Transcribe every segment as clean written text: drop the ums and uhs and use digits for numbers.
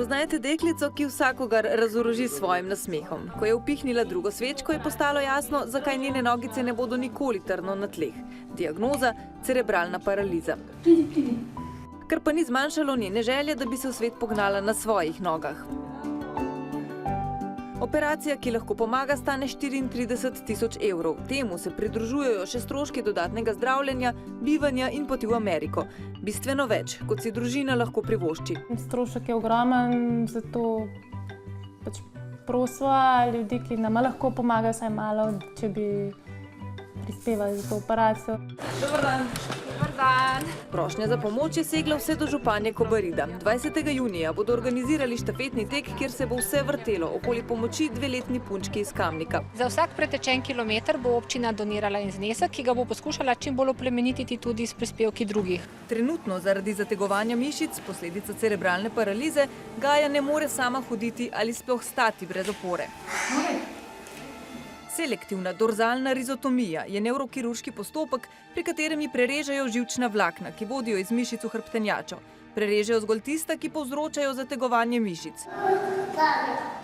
Poznajte deklico, ki vsakogar razoroži s svojim nasmehom. Ko je upihnila drugo svečko, je postalo jasno, zakaj njene nogice ne bodo nikoli trdno na tleh. Diagnoza – cerebralna paraliza. Kar pa ni zmanjšalo njene želje, da bi se v svet pognala na svojih nogah. Operacija, ki lahko pomaga, stane 34 tisoč evrov. Temu se pridružujejo še stroški dodatnega zdravljenja, bivanja in poti v Ameriko. Bistveno več, kot si družina lahko privošči. Strošek je ogromen, zato prosva ljudi, ki nam lahko pomagajo vsaj malo, če bi prispevali za to operacijo. Dobar dan. Dobar dan. Prošnja za pomoč je segla vse do županje Kobarida. 20. junija bodo organizirali štafetni tek, kjer se bo vse vrtelo okoli pomoči dveletni punčki iz Kamnika. Za vsak pretečen kilometer bo občina donirala en znesek, ki ga bo poskušala čim bolj oplemenititi tudi s prispevki drugih. Trenutno zaradi zategovanja mišic, posledica cerebralne paralize, Gaja ne more sama hoditi ali sploh stati brez opore. Selektivna dorzalna rizotomija je nevrokirurški postopek, pri katerem ji prerežejo živčna vlakna, ki vodijo iz mišic v hrbtenjačo. Prerežejo zgolj tista, ki povzročajo zategovanje mišic.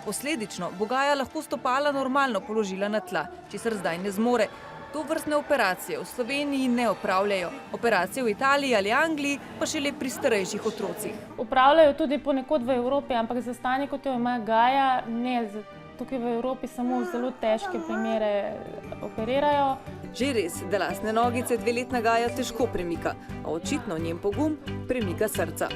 Posledično bo Gaja lahko stopala normalno položila na tla, česar zdaj ne zmore. Tovrstne operacije v Sloveniji ne opravljajo. Operacije v Italiji ali Angliji pa šele pri starejših otrocih. Opravljajo tudi ponekod v Evropi, ampak za stanje, kot jo ima Gaja, ne. Tukaj v Evropi samo zelo težke primere operirajo. Že res, da lastne nogice dveletna Gaja težko premika, a očitno njen pogum premika srca.